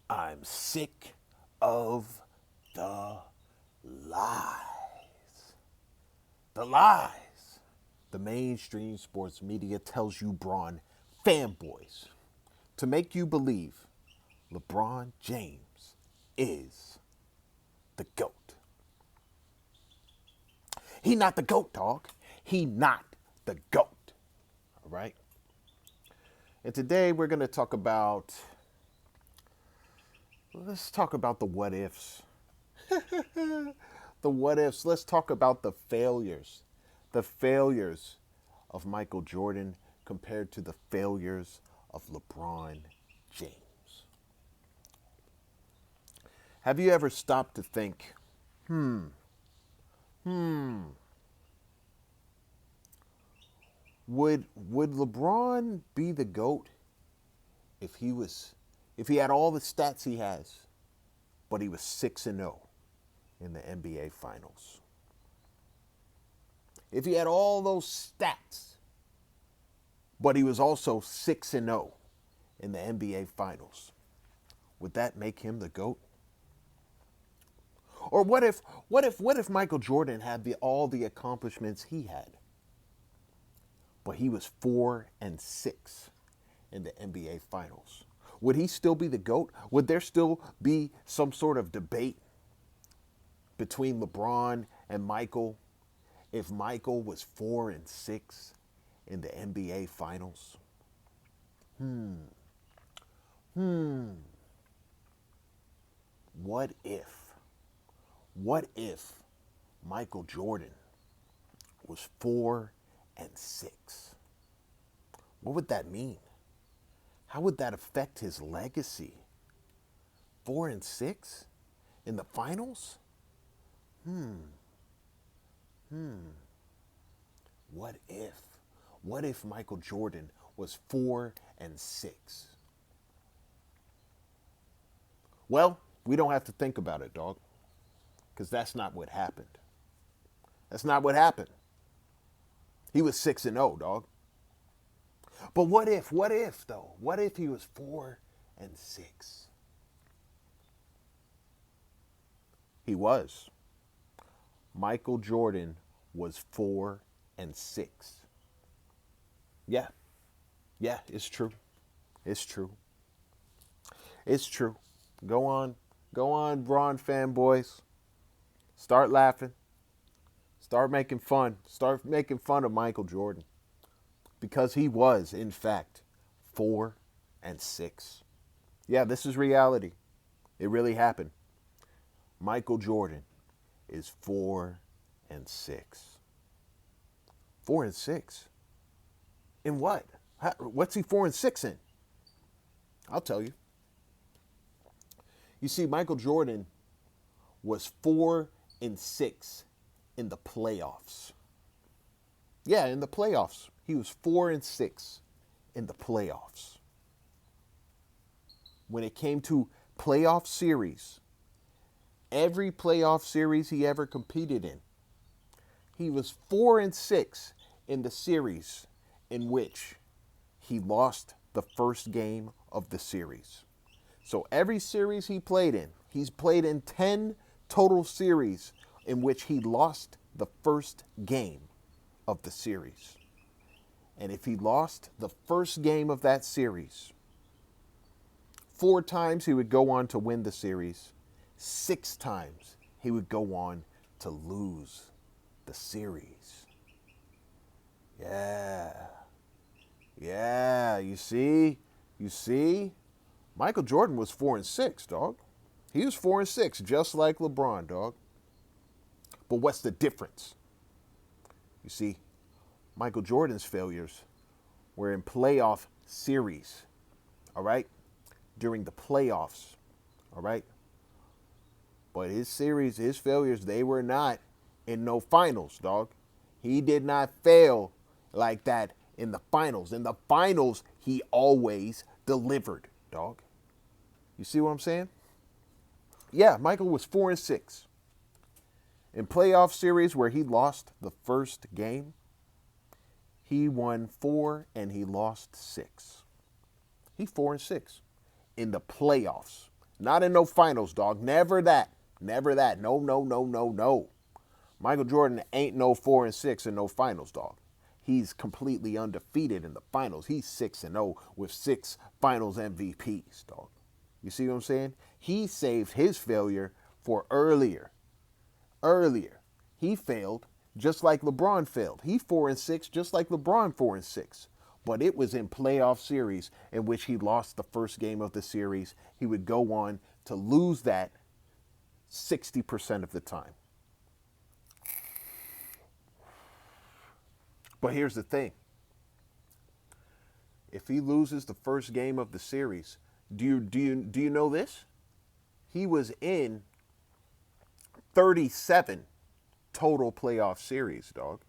I'm sick of the lies. The lies. The mainstream sports media tells you, Braun, fanboys, to make you believe LeBron James is the GOAT. He not the GOAT, dog. He not the GOAT. All right? And today we're going to talk about, let's talk about the what ifs. The what ifs. Let's talk about the failures. The failures of Michael Jordan compared to the failures of LeBron James. Have you ever stopped to think, would LeBron be the GOAT if he had all the stats he has, but he was 6-0 in the NBA Finals? If he had all those stats, but he was also 6-0 in the NBA Finals, would that make him the GOAT? Or what if Michael Jordan had all the accomplishments he had, but he was 4-6 in the NBA Finals? Would he still be the GOAT? Would there still be some sort of debate between LeBron and Michael if Michael was 4-6 in the NBA Finals? What if? What if Michael Jordan was 4-6? What would that mean? How would that affect his legacy? 4-6 in the finals? What if? What if Michael Jordan was 4-6? Well, we don't have to think about it, dog, because that's not what happened. That's not what happened. He was 6-0, dog. But what if though? What if he was 4-6? He was. Michael Jordan was 4-6. Yeah. Yeah, it's true. It's true. It's true. Go on, Braun fanboys. Start laughing. Start making fun. Start making fun of Michael Jordan. Because he was, in fact, 4-6. Yeah, this is reality. It really happened. Michael Jordan is 4-6. 4-6? In what? What's he 4-6 in? I'll tell you. You see, Michael Jordan was 4-6 in the playoffs. Yeah, in the playoffs. He was 4-6 in the playoffs. When it came to playoff series, every playoff series he ever competed in, he was 4-6 in the series in which he lost the first game of the series. So every series he played in, he's played in 10 total series in which he lost the first game of the series. And if he lost the first game of that series, 4 times he would go on to win the series. 6 times he would go on to lose the series. Yeah, you see? Michael Jordan was 4-6, dog. He was 4-6, just like LeBron, dog. But what's the difference? You see, Michael Jordan's failures were in playoff series, all right? During the playoffs, all right? But his failures, they were not in no finals, dog. He did not fail like that in the finals. In the finals, he always delivered, dog. You see what I'm saying? Yeah, Michael was 4-6. In playoff series where he lost the first game, he won 4 and he lost 6. He 4-6 in the playoffs, Not in no finals, dog. Never that. Never that. No, no, no, no, no. Michael Jordan ain't no 4-6 in no finals, dog. He's completely undefeated in the finals. He's 6-0 with 6 finals MVPs, dog. You see what I'm saying? He saved his failure for earlier. Earlier. He failed just like LeBron failed. He 4-6 just like LeBron 4-6. But it was in playoff series in which he lost the first game of the series. He would go on to lose that 60% of the time. But here's the thing. If he loses the first game of the series, do you know this? He was in 37 total playoff series, dog.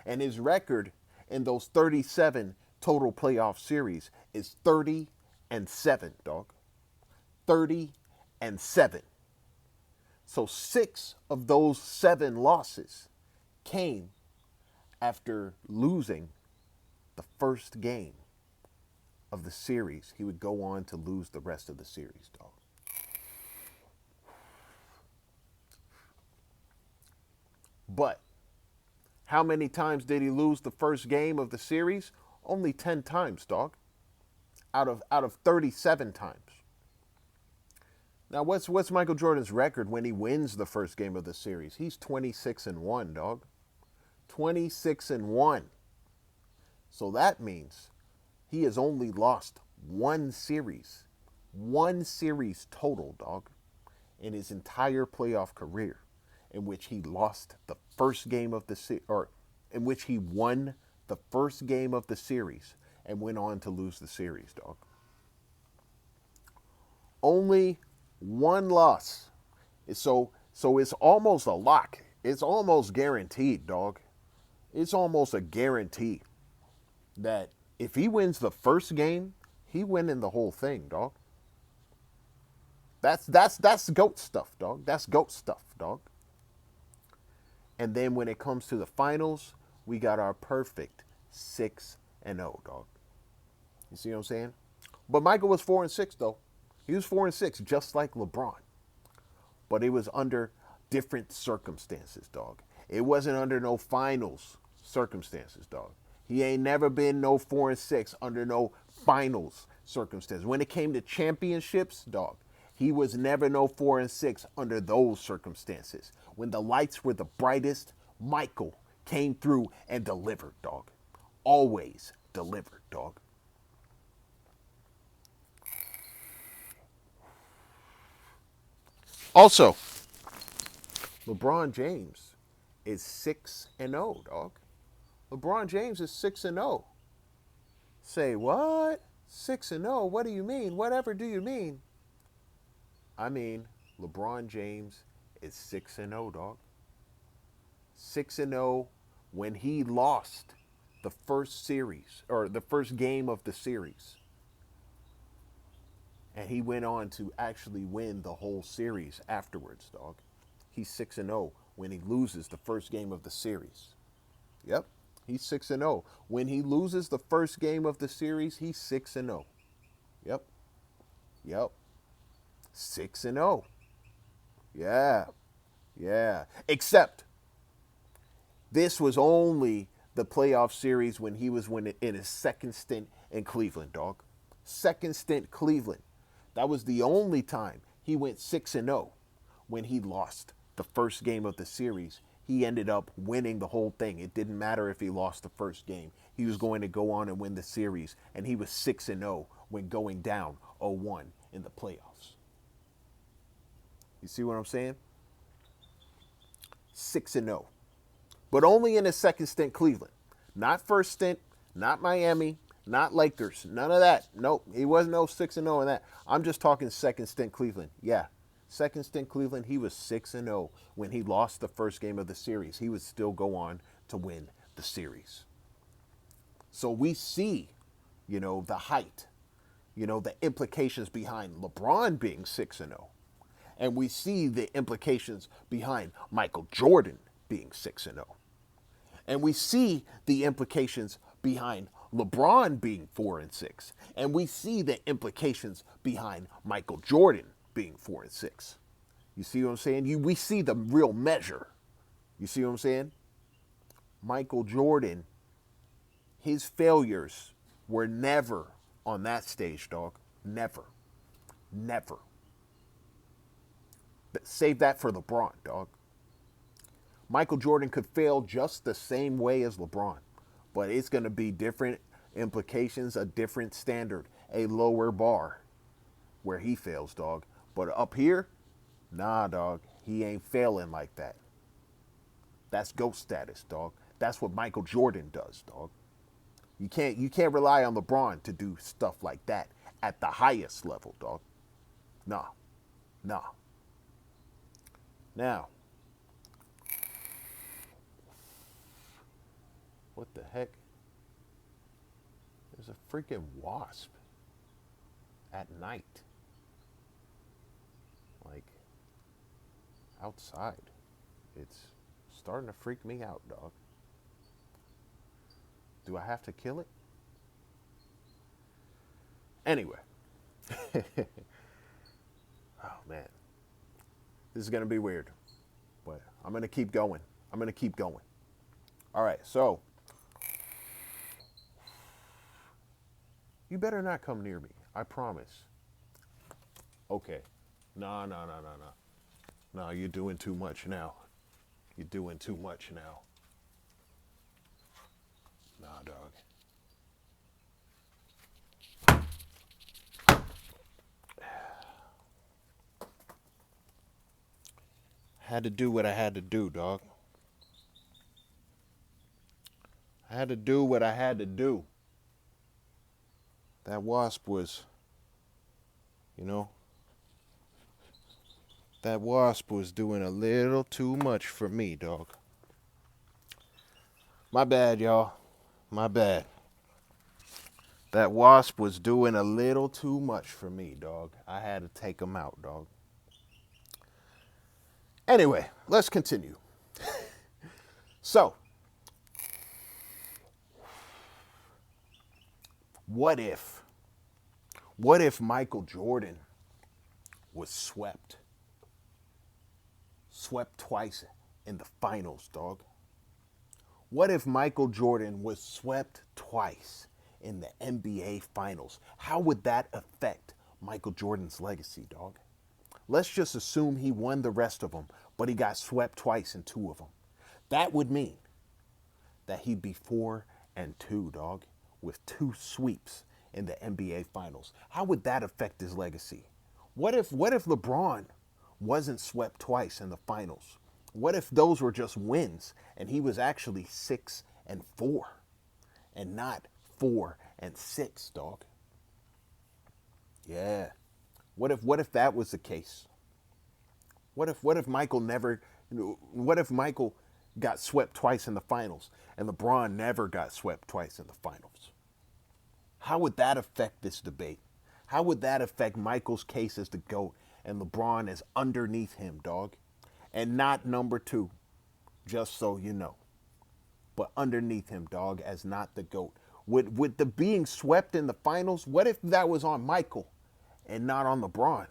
And his record in those 37 total playoff series is 30-7, dog. 30-7. So 6 of those 7 losses came after losing the first game of the series. He would go on to lose the rest of the series, dog. But how many times did he lose the first game of the series? Only 10 times, dog. Out of 37 times. Now, what's Michael Jordan's record when he wins the first game of the series? He's 26-1, dog. 26-1. So that means he has only lost one series total, dog, in his entire playoff career, in which he lost the first game of the or in which he won the first game of the series and went on to lose the series, dog. Only one loss. So it's almost a lock. It's almost guaranteed, dog. It's almost a guarantee that if he wins the first game, he winning the whole thing, dog. That's GOAT stuff, dog. That's GOAT stuff, dog. And then when it comes to the finals, we got our perfect 6-0, dog. You see what I'm saying? But Michael was 4-6, though. He was 4-6, just like LeBron. But it was under different circumstances, dog. It wasn't under no finals circumstances, dog. He ain't never been no 4-6 under no finals circumstances. When it came to championships, dog, he was never no 4-6 under those circumstances. When the lights were the brightest, Michael came through and delivered, dog. Always delivered, dog. Also, LeBron James is 6-0, dog. LeBron James is 6-0. Say what? 6-0? What do you mean? Whatever do you mean? I mean, LeBron James is 6-0, dog. 6-0 when he lost the first series, or the first game of the series. And he went on to actually win the whole series afterwards, dog. He's 6-0 when he loses the first game of the series. Yep, he's 6-0. When he loses the first game of the series, he's 6-0. Yep. 6-0. Yeah. Except this was only the playoff series when he was in his second stint in Cleveland, dog. Second stint Cleveland. That was the only time he went 6-0 when he lost the first game of the series. He ended up winning the whole thing. It didn't matter if he lost the first game. He was going to go on and win the series, and he was 6-0 when going down 0-1 in the playoffs. You see what I'm saying? 6-0. But only in his second stint Cleveland. Not first stint, not Miami, not Lakers. None of that. Nope. He wasn't no 6-0 in that. I'm just talking second stint Cleveland. Yeah. Second stint Cleveland, he was 6-0 when he lost the first game of the series. He would still go on to win the series. So we see, the height, the implications behind LeBron being 6-0. And we see the implications behind Michael Jordan being 6-0. And we see the implications behind LeBron being 4-6. And we see the implications behind Michael Jordan being 4-6. You see what I'm saying? We see the real measure. You see what I'm saying? Michael Jordan, his failures were never on that stage, dog. Never. Never. Save that for LeBron, dog. Michael Jordan could fail just the same way as LeBron, but it's going to be different implications, a different standard, a lower bar where he fails, dog. But up here, nah, dog, he ain't failing like that. That's GOAT status, dog. That's what Michael Jordan does, dog. You can't rely on LeBron to do stuff like that at the highest level, dog. Nah. Nah. Now, what the heck? There's a freaking wasp at night. Like, outside. It's starting to freak me out, dog. Do I have to kill it? Anyway. Oh, man. This is going to be weird. But I'm going to keep going. I'm going to keep going. All right, so. You better not come near me. I promise. Okay. No. No, you're doing too much now. You're doing too much now. Nah, dog. Had to do what I had to do, dog. I had to do what I had to do. That wasp was, that wasp was doing a little too much for me, dog. My bad, y'all. My bad. That wasp was doing a little too much for me, dog. I had to take him out, dog. Anyway, let's continue. So, what if Michael Jordan was swept? Swept twice in the finals, dog. What if Michael Jordan was swept twice in the NBA finals? How would that affect Michael Jordan's legacy, dog? Let's just assume he won the rest of them, but he got swept twice in 2 of them. That would mean that he'd be 4-2, dog, with 2 sweeps in the NBA finals. How would that affect his legacy? What if LeBron wasn't swept twice in the finals? What if those were just wins and he was actually 6-4 and not 4-6, dog? Yeah. What if that was the case? What if Michael got swept twice in the finals and LeBron never got swept twice in the finals? How would that affect this debate? How would that affect Michael's case as the GOAT and LeBron is underneath him, dog? And not number 2, just so you know. But underneath him, dog, as not the GOAT. With the being swept in the finals, what if that was on Michael and not on LeBron?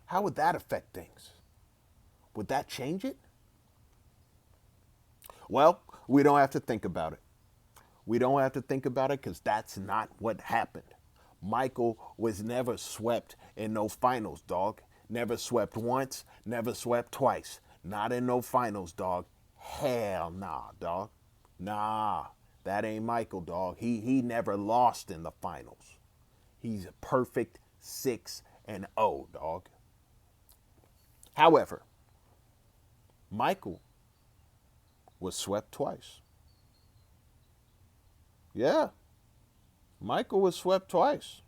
How would that affect things? Would that change it? Well, we don't have to think about it. We don't have to think about it because that's not what happened. Michael was never swept in no finals, dog. Never swept once, never swept twice. Not in no finals, dog. Hell nah, dog. Nah, that ain't Michael, dog. He never lost in the finals. He's a perfect 6-0, dog. However, Michael was swept twice. Yeah. Michael was swept twice.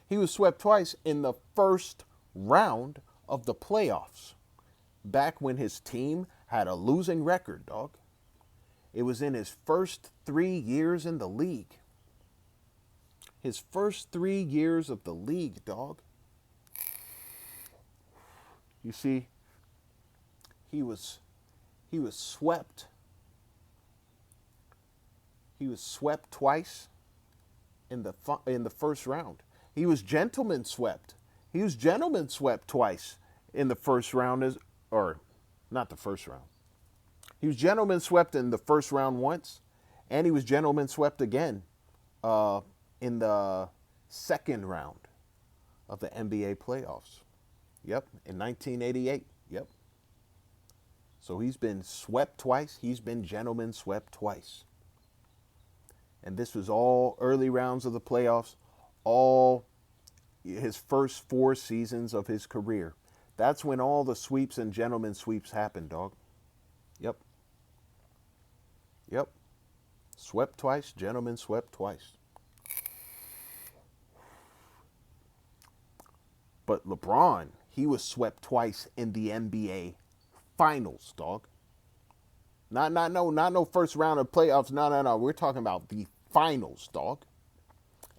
He was swept twice in the first round of the playoffs. Back when his team had a losing record, dog. It was in his first 3 years in the league. His first 3 years of the league, dog. You see, he was swept. He was swept twice in the first round. He was gentleman swept. He was gentleman swept twice in the first round, or not the first round. He was gentleman swept in the first round once, and he was gentleman swept again in the second round of the NBA playoffs. Yep, in 1988. Yep. So he's been swept twice. He's been gentleman swept twice. And this was all early rounds of the playoffs, all his first 4 seasons of his career. That's when all the sweeps and gentleman sweeps happened, dog. Yep. Yep. Swept twice, gentleman swept twice. But LeBron, he was swept twice in the NBA Finals, dog. Not no first round of playoffs. No. We're talking about the finals, dog.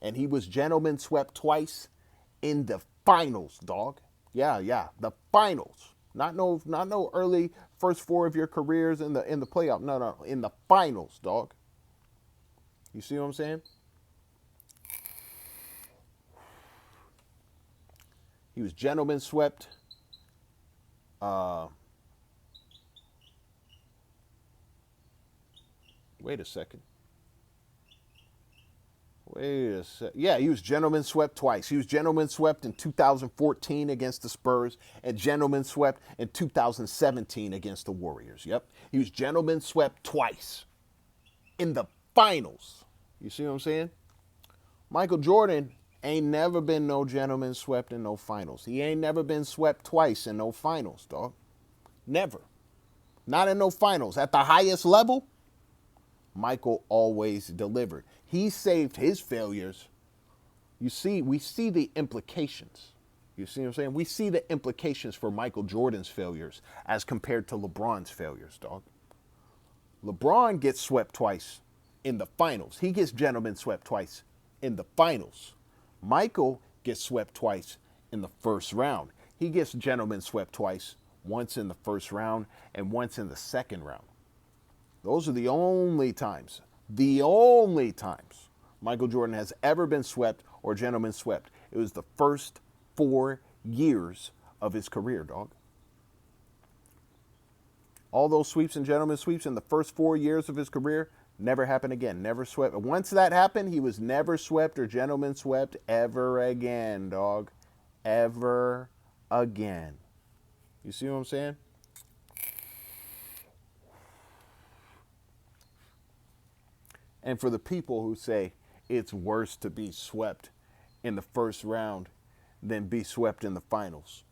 And he was gentleman swept twice in the finals, dog. Yeah, the finals. Not no early first 4 of your careers in the playoff. No, in the finals, dog. You see what I'm saying? He was gentleman swept. Wait a second. Yeah, he was gentleman swept twice. He was gentleman swept in 2014 against the Spurs and gentleman swept in 2017 against the Warriors. Yep. He was gentleman swept twice in the finals. You see what I'm saying? Michael Jordan ain't never been no gentleman swept in no finals. He ain't never been swept twice in no finals, dog. Never. Not in no finals. At the highest level, Michael always delivered. He saved his failures. You see, we see the implications. You see what I'm saying? We see the implications for Michael Jordan's failures as compared to LeBron's failures, dog. LeBron gets swept twice in the finals. He gets gentleman swept twice in the finals. Michael gets swept twice in the first round. He gets gentleman swept twice, once in the first round and once in the second round. Those are the only times Michael Jordan has ever been swept or gentleman swept. It was the first 4 years of his career, dog. All those sweeps and gentleman sweeps in the first 4 years of his career never happened again. Never swept. Once that happened, he was never swept or gentleman swept ever again, dog. Ever again. You see what I'm saying? And for the people who say it's worse to be swept in the first round than be swept in the finals,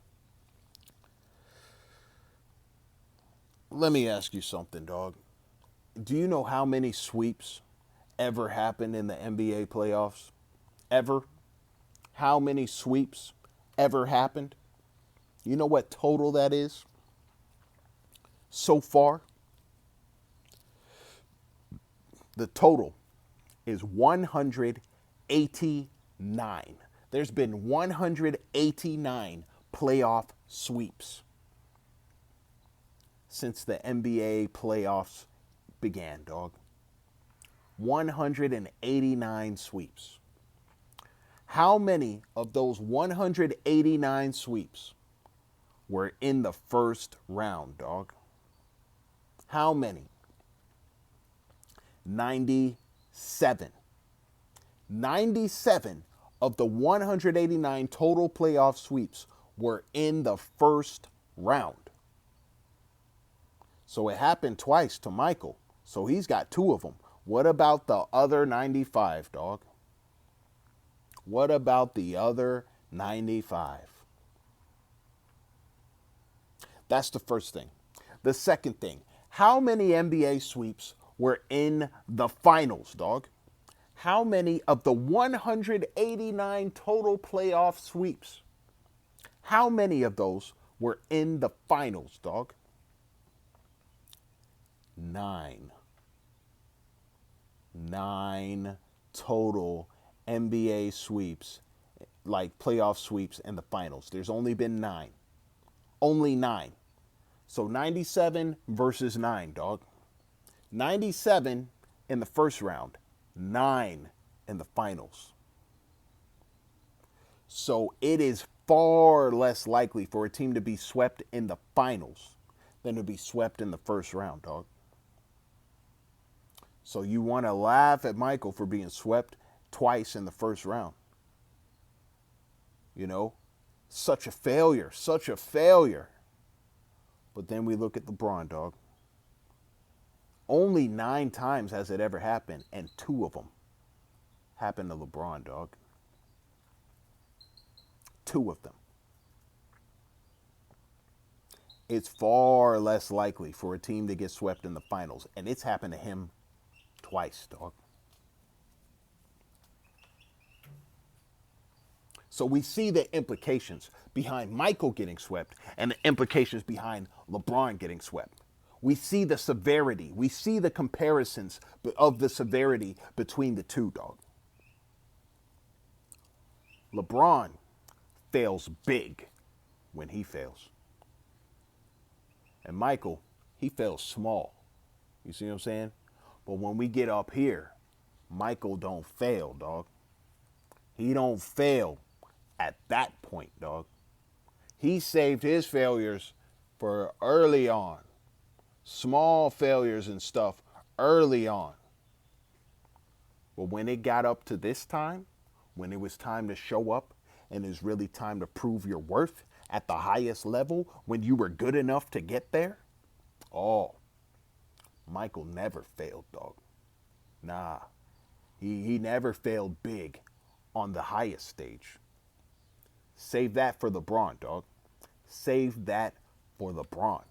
let me ask you something, dog. Do you know how many sweeps ever happened in the NBA playoffs? Ever? How many sweeps ever happened? You know what total that is? So far? The total is 189. There's been 189 playoff sweeps since the NBA playoffs began, dog. 189 sweeps. How many of those 189 sweeps were in the first round, dog? How many? 97. 97 of the 189 total playoff sweeps were in the first round. So it happened twice to Michael. So he's got 2 of them. What about the other 95, dog? What about the other 95? That's the first thing. The second thing, how many NBA sweeps were in the finals, dog? How many of the 189 total playoff sweeps, how many of those were in the finals, dog? 9. 9 total NBA sweeps, like playoff sweeps in the finals. There's only been 9. Only 9. So 97 versus 9, dog. 97 in the first round, 9 in the finals. So it is far less likely for a team to be swept in the finals than to be swept in the first round, dog. So you want to laugh at Michael for being swept twice in the first round. You know, such a failure, such a failure. But then we look at LeBron, dog. Only 9 times has it ever happened, and 2 of them happened to LeBron, dog. 2 of them. It's far less likely for a team to get swept in the finals, and it's happened to him twice, dog. So we see the implications behind Michael getting swept and the implications behind LeBron getting swept. We see the severity. We see the comparisons of the severity between the two, dog. LeBron fails big when he fails. And Michael, he fails small. You see what I'm saying? But when we get up here, Michael don't fail, dog. He don't fail at that point, dog. He saved his failures for early on. Small failures and stuff early on. But when it got up to this time, when it was time to show up and it's really time to prove your worth at the highest level, when you were good enough to get there, oh, Michael never failed, dog. Nah, he never failed big on the highest stage. Save that for LeBron, dog. Save that for LeBron.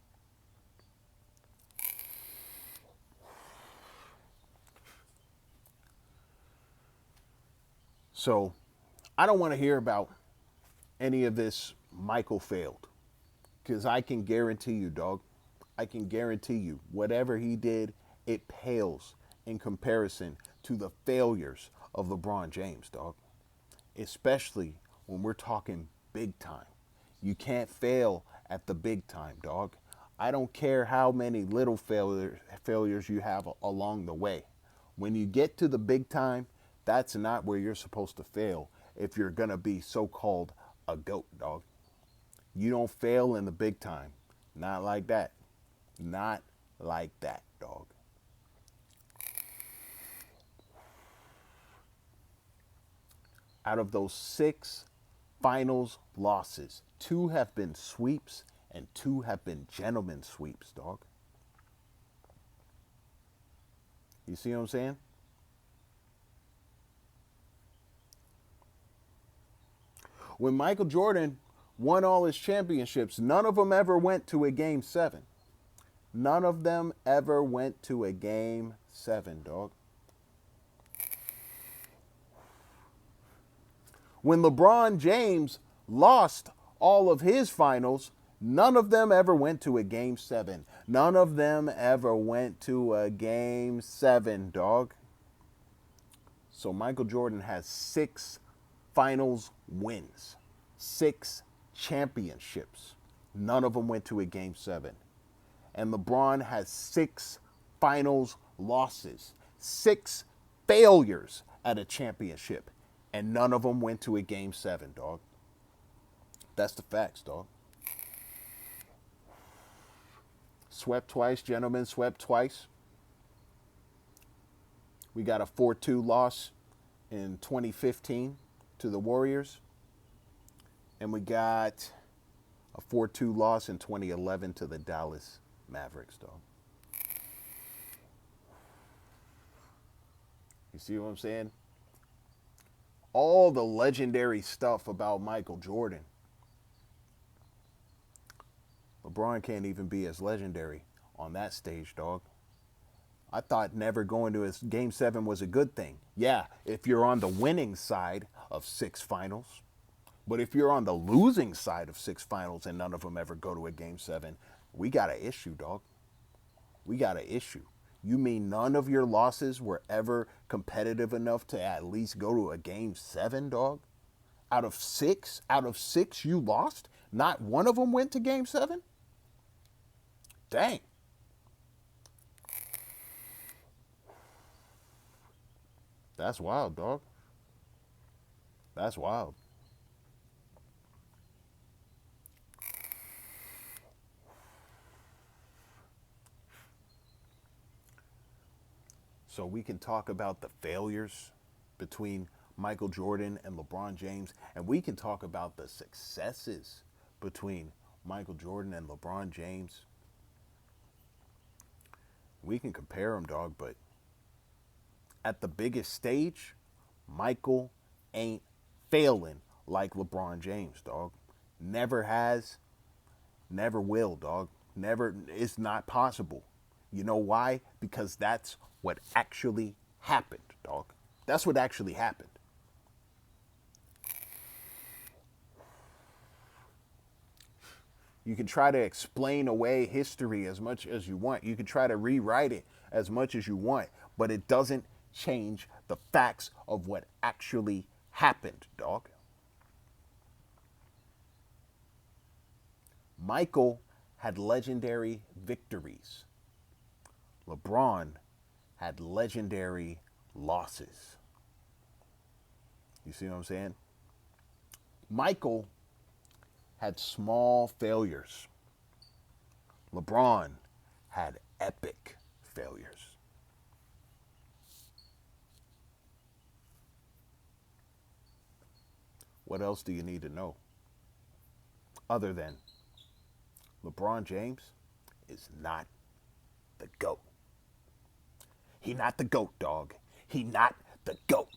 So, I don't want to hear about any of this Michael failed. Because I can guarantee you, dog, I can guarantee you, whatever he did, it pales in comparison to the failures of LeBron James, dog. Especially when we're talking big time. You can't fail at the big time, dog. I don't care how many little failures you have along the way. When you get to the big time, that's not where you're supposed to fail if you're going to be so-called a GOAT, dog. You don't fail in the big time. Not like that. Not like that, dog. Out of those 6 finals losses, 2 have been sweeps and 2 have been gentlemen sweeps, dog. You see what I'm saying? When Michael Jordan won all his championships, none of them ever went to a game 7. None of them ever went to a game 7, dog. When LeBron James lost all of his finals, none of them ever went to a game 7. None of them ever went to a game 7, dog. So Michael Jordan has 6 finals wins, 6 championships. None of them went to a game 7. And LeBron has 6 finals losses, 6 failures at a championship. And none of them went to a game 7, dog. That's the facts, dog. Swept twice, gentlemen, swept twice. We got a 4-2 loss in 2015 to the Warriors. And we got a 4-2 loss in 2011 to the Dallas Mavericks, dog. You see what I'm saying? All the legendary stuff about Michael Jordan. LeBron can't even be as legendary on that stage, dog. I thought never going to his game 7 was a good thing. Yeah, if you're on the winning side of 6 finals. But if you're on the losing side of 6 finals and none of them ever go to a game 7, we got an issue, dog. We got an issue. You mean none of your losses were ever competitive enough to at least go to a game 7, dog? Out of 6 you lost? Not one of them went to game 7? Dang. That's wild, dog. That's wild. So we can talk about the failures between Michael Jordan and LeBron James, and we can talk about the successes between Michael Jordan and LeBron James. We can compare them, dog, but at the biggest stage, Michael ain't failing like LeBron James, dog. Never has, never will, dog. Never, it's not possible. You know why? Because that's what actually happened, dog. That's what actually happened. You can try to explain away history as much as you want. You can try to rewrite it as much as you want, but it doesn't change the facts of what actually happened, dog. Michael had legendary victories. LeBron had legendary losses. You see what I'm saying? Michael had small failures. LeBron had epic failures. What else do you need to know? Other than LeBron James is not the GOAT. He not the GOAT, dog. He not the GOAT.